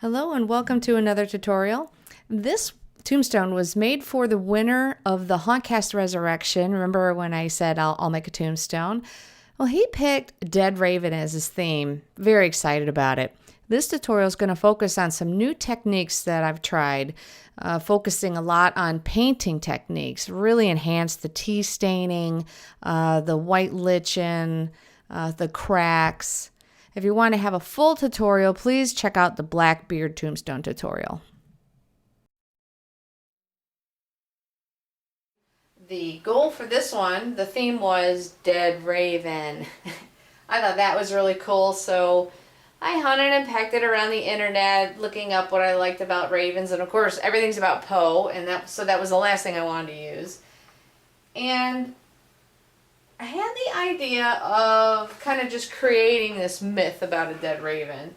Hello and welcome to another tutorial. This tombstone was made for the winner of the Hauntcast Resurrection. Remember when I said I'll make a tombstone? Well, he picked Dead Raven as his theme. Very excited about it. This tutorial is going to focus on some new techniques that I've tried, focusing a lot on painting techniques, really enhance the tea staining, the white lichen, the cracks. If you want to have a full tutorial, please check out the Blackbeard Tombstone tutorial. The goal for this one, the theme was Dead Raven. I thought that was really cool, so I hunted and pecked it around the internet, looking up what I liked about ravens, and of course everything's about Poe, and so that was the last thing I wanted to use. And I had the idea of kind of just creating this myth about a dead raven.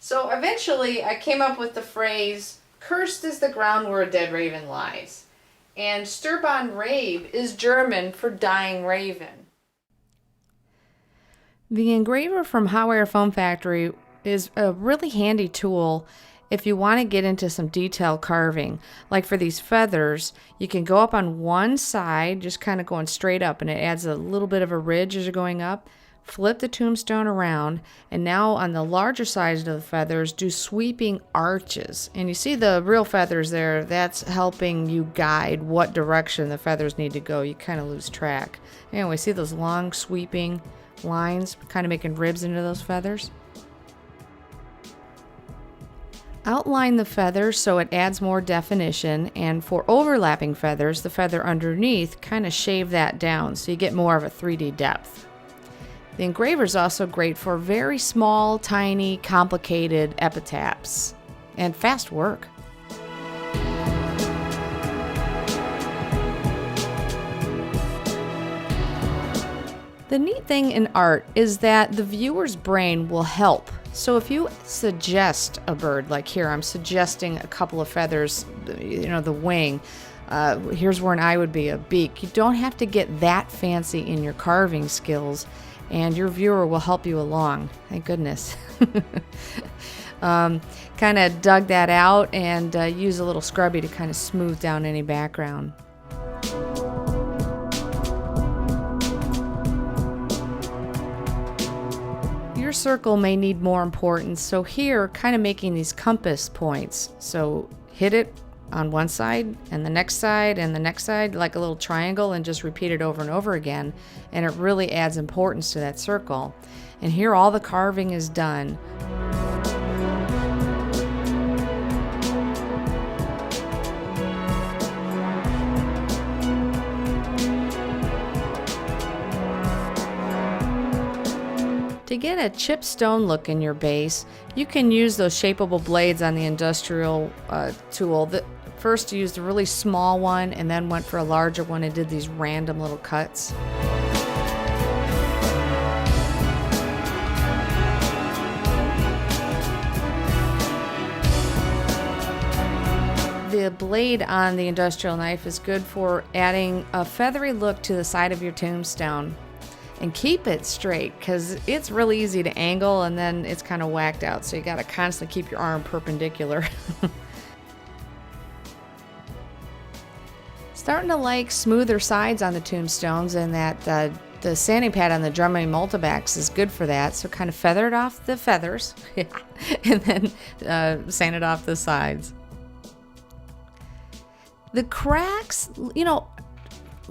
So eventually I came up with the phrase, "Cursed is the ground where a dead raven lies." And Sturban Rabe is German for dying raven. The engraver from Hot Wire Foam Factory is a really handy tool if you want to get into some detail carving. Like for these feathers, you can go up on one side, just kind of going straight up, and it adds a little bit of a ridge as you're going up. Flip the tombstone around, and now on the larger sides of the feathers, do sweeping arches. And you see the real feathers there, that's helping you guide what direction the feathers need to go. You kind of lose track. Anyway, see those long sweeping lines, kind of making ribs into those feathers? Outline the feathers so it adds more definition, and for overlapping feathers, the feather underneath, kind of shave that down so you get more of a 3D depth. The engraver is also great for very small, tiny, complicated epitaphs and fast work. The neat thing in art is that the viewer's brain will help. So if you suggest a bird, like here, I'm suggesting a couple of feathers, the wing, here's where an eye would be, a beak. You don't have to get that fancy in your carving skills, and your viewer will help you along. Thank goodness. Kind of dug that out and use a little scrubby to kind of smooth down any background. Your circle may need more importance, so here, kind of making these compass points. So hit it on one side, and the next side, and the next side, like a little triangle, and just repeat it over and over again, and it really adds importance to that circle. And here all the carving is done. To get a chipped stone look in your base, you can use those shapeable blades on the industrial tool. First used a really small one and then went for a larger one and did these random little cuts. The blade on the industrial knife is good for adding a feathery look to the side of your tombstone. And keep it straight, because it's really easy to angle and then it's kind of whacked out, so you got to constantly keep your arm perpendicular. Starting to like smoother sides on the tombstones, and that the sanding pad on the Drumming Multibacks is good for that, so kind of feather it off the feathers and then sand it off the sides. The cracks,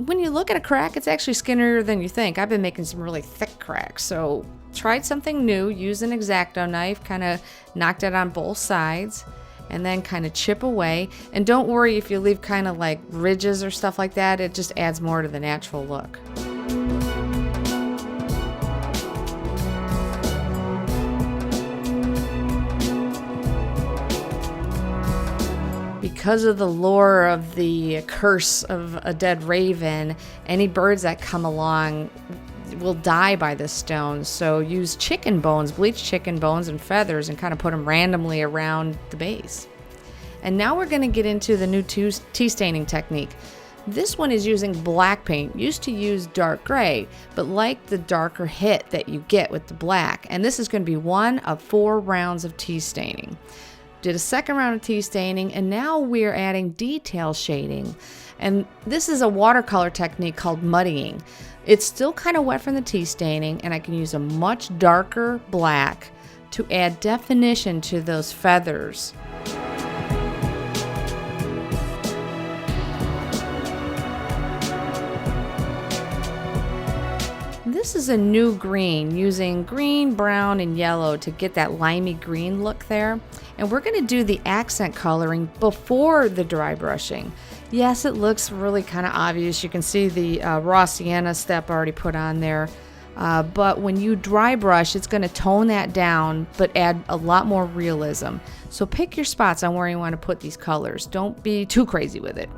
when you look at a crack, it's actually skinnier than you think. I've been making some really thick cracks, so tried something new. Use an X-Acto knife, kind of knocked it on both sides, and then kind of chip away. And don't worry if you leave kind of like ridges or stuff like that. It just adds more to the natural look. Because of the lore of the curse of a dead raven, any birds that come along will die by this stone. So use chicken bones, bleached chicken bones and feathers, and kind of put them randomly around the base. And now we're going to get into the new tea staining technique. This one is using black paint. Used to use dark gray, but like the darker hit that you get with the black. And this is going to be one of 4 rounds of tea staining. did a second round of tea staining, and now we're adding detail shading. And this is a watercolor technique called muddying. It's still kind of wet from the tea staining, and I can use a much darker black to add definition to those feathers. This is a new green, using green, brown, and yellow to get that limey green look there. And we're going to do the accent coloring before the dry brushing. Yes, it looks really kind of obvious. You can see the raw sienna step already put on there. But when you dry brush, it's going to tone that down, but add a lot more realism. So pick your spots on where you want to put these colors. Don't be too crazy with it.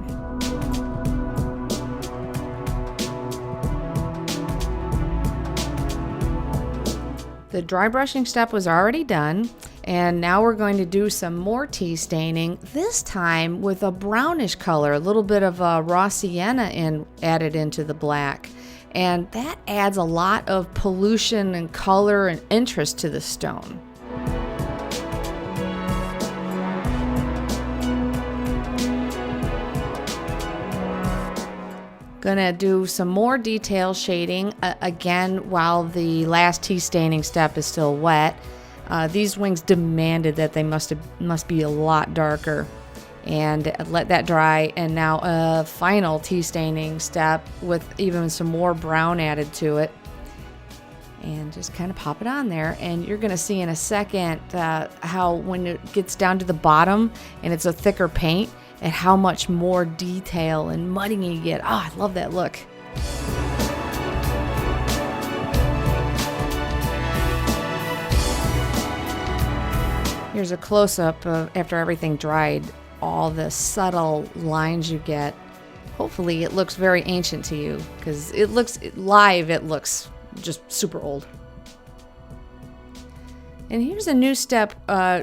The dry brushing step was already done, and now we're going to do some more tea staining, this time with a brownish color, a little bit of raw sienna added into the black. And that adds a lot of pollution and color and interest to the stone. Gonna do some more detail shading again while the last tea staining step is still wet. These wings demanded that they must be a lot darker, and let that dry. And now a final tea staining step with even some more brown added to it, and just kind of pop it on there. And you're gonna see in a second how when it gets down to the bottom and it's a thicker paint, and how much more detail and mudding you get. Oh, I love that look. Here's a close-up of after everything dried, all the subtle lines you get. Hopefully it looks very ancient to you, because it looks just super old. And here's a new step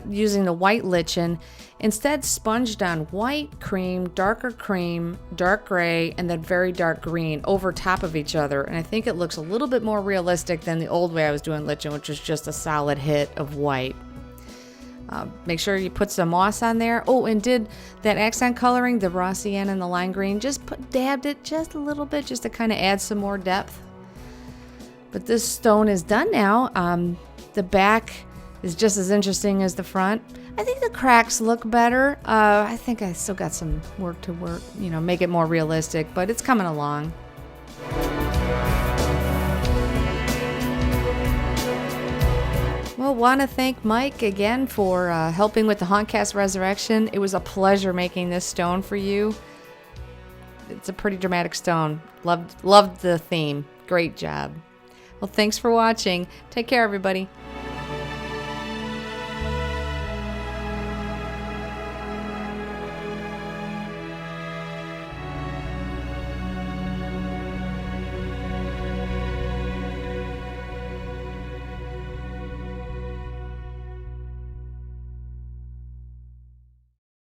using the white lichen. Instead, sponged on white, cream, dark gray, and then very dark green over top of each other. And I think it looks a little bit more realistic than the old way I was doing lichen, which was just a solid hit of white. Make sure you put some moss on there. Oh, and did that accent coloring, the raw sienna and the lime green, dabbed it just a little bit just to kind of add some more depth. But this stone is done now. The back is just as interesting as the front. I think the cracks look better. I think I still got some work to make it more realistic, but it's coming along. Well, want to thank Mike again for helping with the Hauntcast Resurrection. It was a pleasure making this stone for you. It's a pretty dramatic stone. Loved the theme. Great job. Well, thanks for watching. Take care, everybody.